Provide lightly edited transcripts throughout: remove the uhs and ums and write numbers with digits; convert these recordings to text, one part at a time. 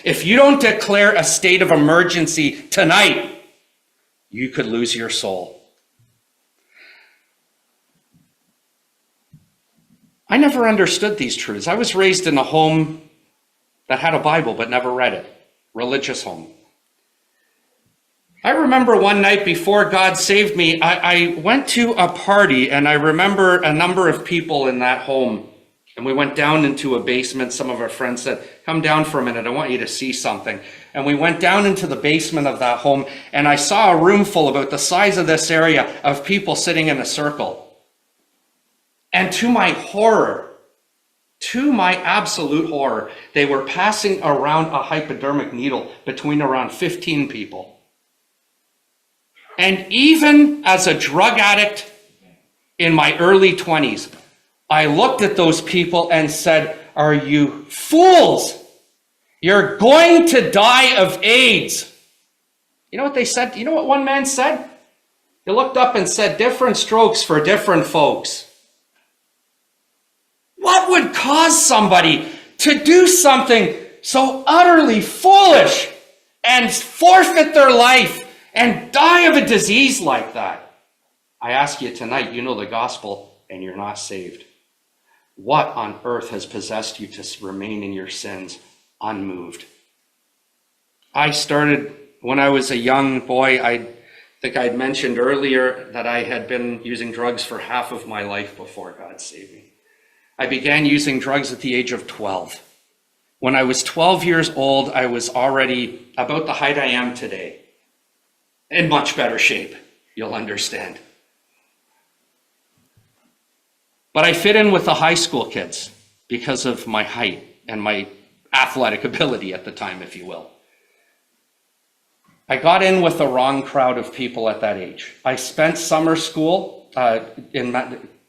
If you don't declare a state of emergency tonight, you could lose your soul. I never understood these truths. I was raised in a home that had a Bible but never read it, religious home. I remember one night before God saved me, I went to a party, and I remember a number of people in that home, and we went down into a basement. Some of our friends said, come down for a minute, I want you to see something. And we went down into the basement of that home, and I saw a room full about the size of this area of people sitting in a circle. And to my horror, to my absolute horror, they were passing around a hypodermic needle between around 15 people. And even as a drug addict in my early 20s, I looked at those people and said, are you fools? You're going to die of AIDS. You know what they said? You know what one man said? He looked up and said, different strokes for different folks. What would cause somebody to do something so utterly foolish and forfeit their life and die of a disease like that? I ask you tonight, you know the gospel and you're not saved. What on earth has possessed you to remain in your sins unmoved? I started when I was a young boy. I think I'd mentioned earlier that I had been using drugs for half of my life before God saved me. I began using drugs at the age of 12. When I was 12 years old, I was already about the height I am today. In much better shape, you'll understand. But I fit in with the high school kids because of my height and my athletic ability at the time, if you will. I got in with the wrong crowd of people at that age. I spent summer school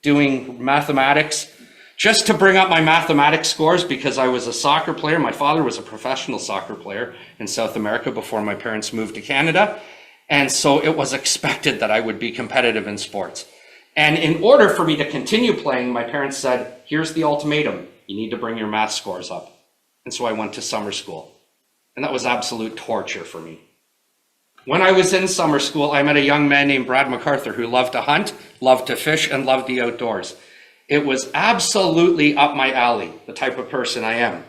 doing mathematics just to bring up my mathematics scores because I was a soccer player. My father was a professional soccer player in South America before my parents moved to Canada. And so it was expected that I would be competitive in sports. And in order for me to continue playing, my parents said, here's the ultimatum. You need to bring your math scores up. And so I went to summer school. And that was absolute torture for me. When I was in summer school, I met a young man named Brad MacArthur who loved to hunt, loved to fish, and loved the outdoors. It was absolutely up my alley, the type of person I am.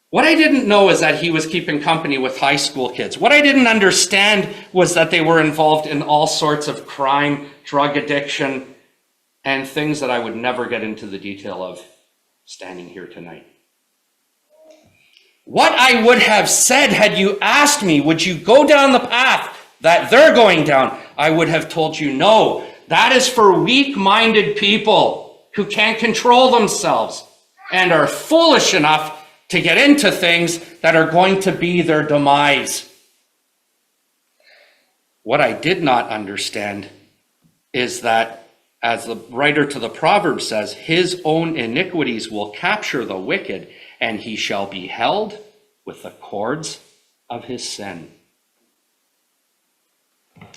What I didn't know is that he was keeping company with high school kids. What I didn't understand was that they were involved in all sorts of crime, drug addiction, and things that I would never get into the detail of standing here tonight. What I would have said had you asked me, would you go down the path that they're going down? I would have told you no. That is for weak-minded people who can't control themselves and are foolish enough to get into things that are going to be their demise. What I did not understand is that, as the writer to the Proverbs says, his own iniquities will capture the wicked, and he shall be held with the cords of his sin.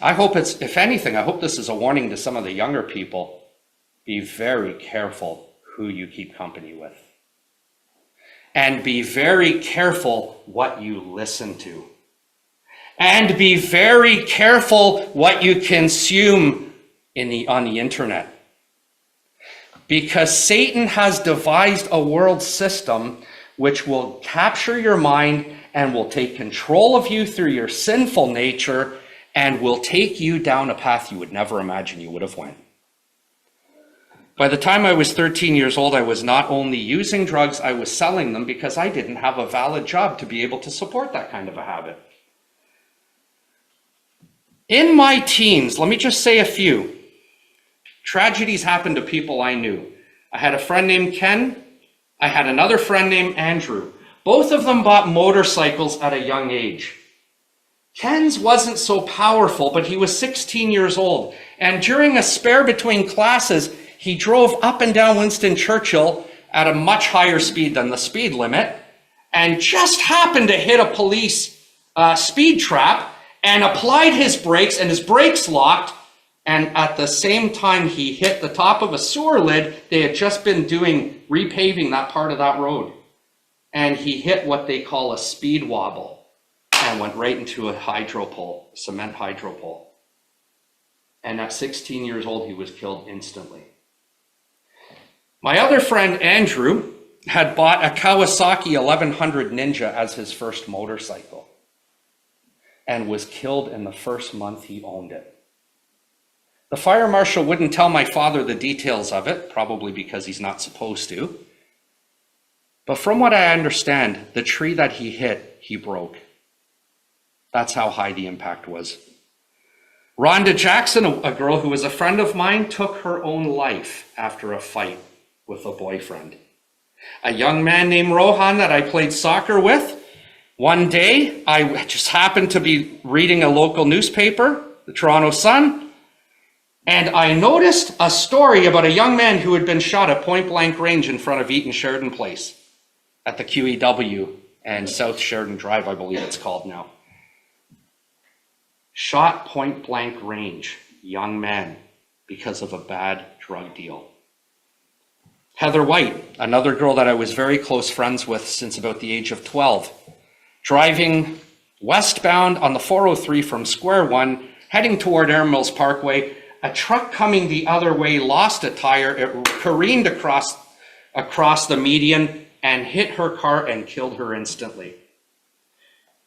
I hope if anything, I hope this is a warning to some of the younger people. Be very careful who you keep company with. And be very careful what you listen to. And be very careful what you consume on the internet. Because Satan has devised a world system which will capture your mind and will take control of you through your sinful nature and will take you down a path you would never imagine you would have went. By the time I was 13 years old, I was not only using drugs, I was selling them because I didn't have a valid job to be able to support that kind of a habit. In my teens, let me just say a few. Tragedies happened to people I knew. I had a friend named Ken. I had another friend named Andrew. Both of them bought motorcycles at a young age. Ken's wasn't so powerful, but he was 16 years old. And during a spare between classes, he drove up and down Winston Churchill at a much higher speed than the speed limit and just happened to hit a police speed trap and applied his brakes, and his brakes locked. And at the same time he hit the top of a sewer lid, they had just been repaving that part of that road. and he hit what they call a speed wobble and went right into a hydro pole, a cement hydro pole. And at 16 years old, he was killed instantly. My other friend, Andrew, had bought a Kawasaki 1100 Ninja as his first motorcycle and was killed in the first month he owned it. The fire marshal wouldn't tell my father the details of it, probably because he's not supposed to. But from what I understand, the tree that he hit, he broke. That's how high the impact was. Rhonda Jackson, a girl who was a friend of mine, took her own life after a fight with a boyfriend. A young man named Rohan that I played soccer with, one day I just happened to be reading a local newspaper, the Toronto Sun, and I noticed a story about a young man who had been shot at point blank range in front of Eaton Sheridan Place at the QEW and South Sheridan Drive, I believe it's called now. Shot point blank range, young man, because of a bad drug deal. Heather White, another girl that I was very close friends with since about the age of 12, driving westbound on the 403 from Square One, heading toward Air Mills Parkway. A truck coming the other way lost a tire. It careened across the median and hit her car and killed her instantly.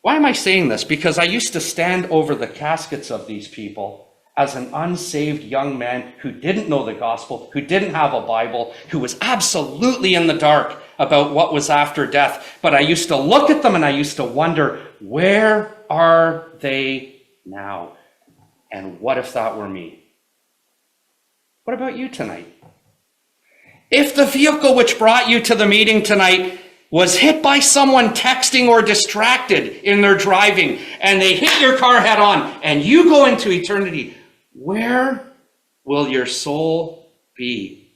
Why am I saying this? Because I used to stand over the caskets of these people as an unsaved young man who didn't know the gospel, who didn't have a Bible, who was absolutely in the dark about what was after death. But I used to look at them and I used to wonder, where are they now? And what if that were me? What about you tonight? If the vehicle which brought you to the meeting tonight was hit by someone texting or distracted in their driving, and they hit your car head on, and you go into eternity, where will your soul be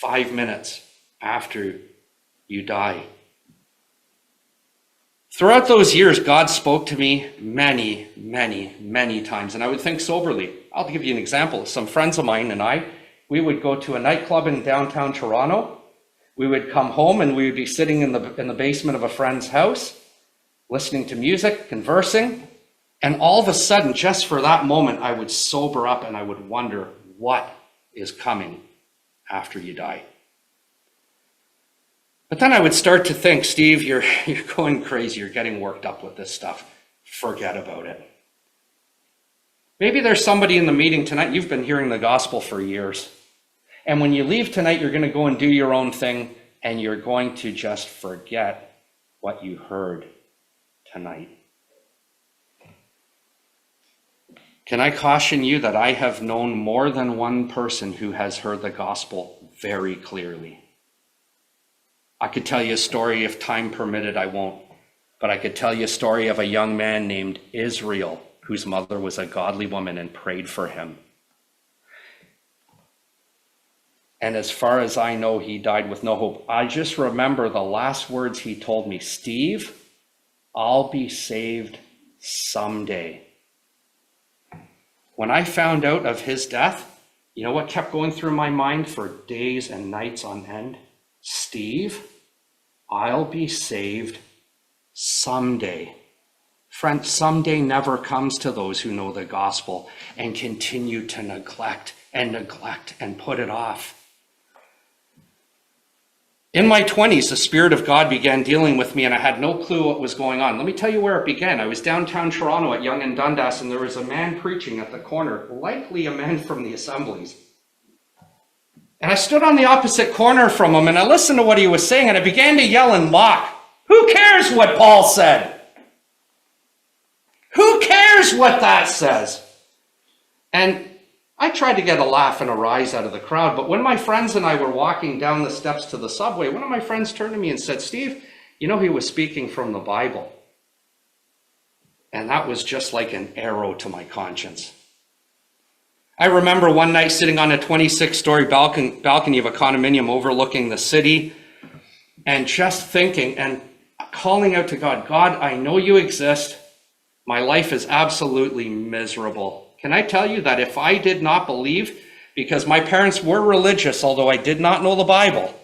5 minutes after you die? Throughout those years, God spoke to me many, many, many times, and I would think soberly. I'll give you an example. Some friends of mine and I, we would go to a nightclub in downtown Toronto. We would come home and we would be sitting in the basement of a friend's house, listening to music, conversing, and all of a sudden, just for that moment, I would sober up and I would wonder what is coming after you die. But then I would start to think, Steve, you're going crazy. You're getting worked up with this stuff. Forget about it. Maybe there's somebody in the meeting tonight, you've been hearing the gospel for years. And when you leave tonight, you're going to go and do your own thing, and you're going to just forget what you heard tonight. Can I caution you that I have known more than one person who has heard the gospel very clearly? I could tell you a story, if time permitted, I won't. But I could tell you a story of a young man named Israel, whose mother was a godly woman and prayed for him. And as far as I know, he died with no hope. I just remember the last words he told me, Steve, I'll be saved someday. When I found out of his death, you know what kept going through my mind for days and nights on end? Steve, I'll be saved someday. Friend, someday never comes to those who know the gospel and continue to neglect and put it off. In my 20s, the Spirit of God began dealing with me and I had no clue what was going on. Let me tell you where it began. I was downtown Toronto at Yonge and Dundas, and there was a man preaching at the corner, likely a man from the assemblies. And I stood on the opposite corner from him and I listened to what he was saying and I began to yell and mock. Who cares what Paul said? Who cares what that says? And I tried to get a laugh and a rise out of the crowd, but when my friends and I were walking down the steps to the subway, one of my friends turned to me and said, Steve, you know, he was speaking from the Bible. And that was just like an arrow to my conscience. I remember one night sitting on a 26-story balcony of a condominium overlooking the city and just thinking and calling out to God, God, I know you exist. My life is absolutely miserable. Can I tell you that if I did not believe, because my parents were religious, although I did not know the Bible,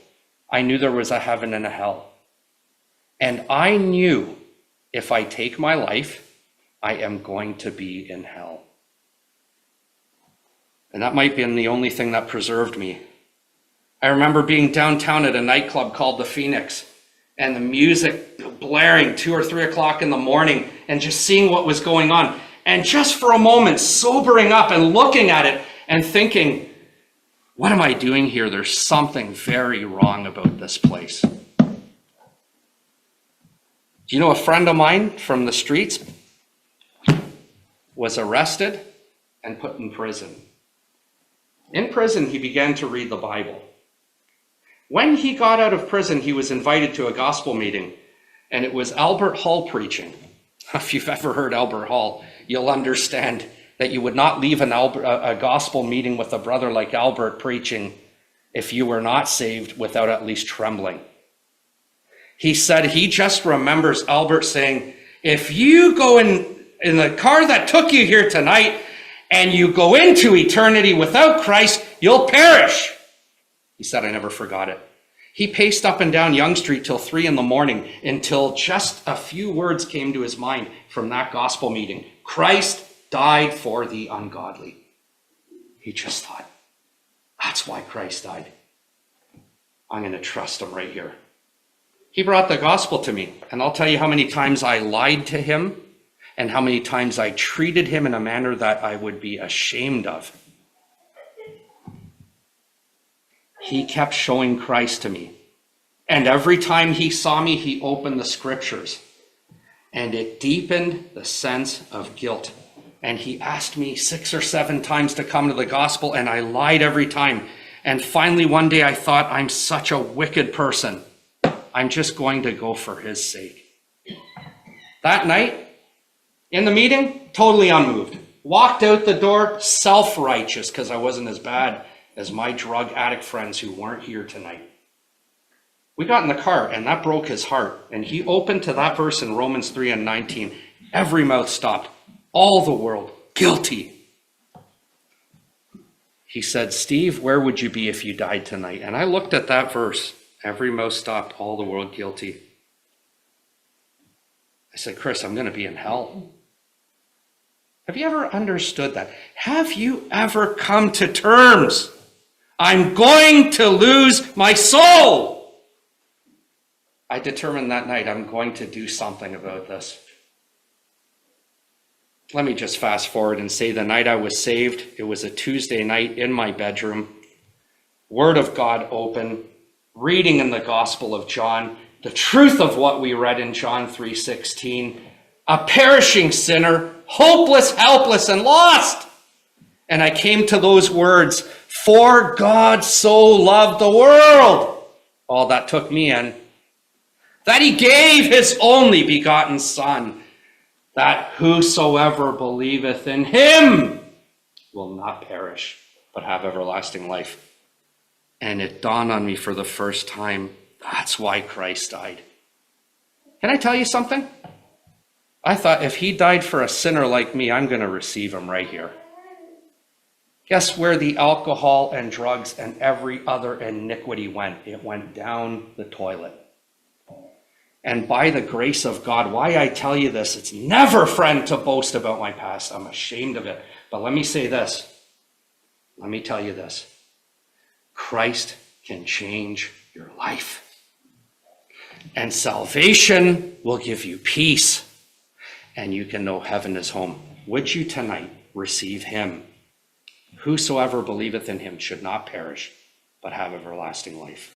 I knew there was a heaven and a hell. And I knew if I take my life, I am going to be in hell. And that might have been the only thing that preserved me. I remember being downtown at a nightclub called the Phoenix, and the music blaring 2 or 3 o'clock in the morning, and just seeing what was going on. And just for a moment, sobering up and looking at it and thinking, what am I doing here? There's something very wrong about this place. Do you know a friend of mine from the streets was arrested and put in prison? In prison, he began to read the Bible. When he got out of prison, he was invited to a gospel meeting, and it was Albert Hall preaching. If you've ever heard Albert Hall, you'll understand that you would not leave a gospel meeting with a brother like Albert preaching if you were not saved without at least trembling. He said he just remembers Albert saying, if you go in the car that took you here tonight and you go into eternity without Christ, you'll perish. He said, I never forgot it. He paced up and down Yonge Street till 3 a.m. until just a few words came to his mind from that gospel meeting. Christ died for the ungodly. He just thought, that's why Christ died. I'm going to trust him right here. He brought the gospel to me, and I'll tell you how many times I lied to him and how many times I treated him in a manner that I would be ashamed of. He kept showing Christ to me. And every time he saw me, he opened the scriptures. And it deepened the sense of guilt. And he asked me 6 or 7 times to come to the gospel, and I lied every time. And finally, one day I thought, I'm such a wicked person. I'm just going to go for his sake. That night, in the meeting, totally unmoved. Walked out the door, self-righteous, because I wasn't as bad as my drug addict friends who weren't here tonight. We got in the car, and that broke his heart. And he opened to that verse in Romans 3:19. Every mouth stopped. All the world guilty. He said, Steve, where would you be if you died tonight? And I looked at that verse. Every mouth stopped. All the world guilty. I said, Chris, I'm going to be in hell. Have you ever understood that? Have you ever come to terms? I'm going to lose my soul. I determined that night I'm going to do something about this. Let me just fast forward and say the night I was saved, it was a Tuesday night in my bedroom, Word of God open, reading in the Gospel of John, the truth of what we read in John 3:16, a perishing sinner, hopeless, helpless, and lost. And I came to those words, for God so loved the world. All that took me in. That he gave his only begotten Son, that whosoever believeth in him will not perish, but have everlasting life. And it dawned on me for the first time, that's why Christ died. Can I tell you something? I thought if he died for a sinner like me, I'm going to receive him right here. Guess where the alcohol and drugs and every other iniquity went? It went down the toilet. And by the grace of God, why I tell you this, it's never, friend, to boast about my past. I'm ashamed of it. But let me say this. Let me tell you this. Christ can change your life. And salvation will give you peace. And you can know heaven is home. Would you tonight receive him? Whosoever believeth in him should not perish, but have everlasting life.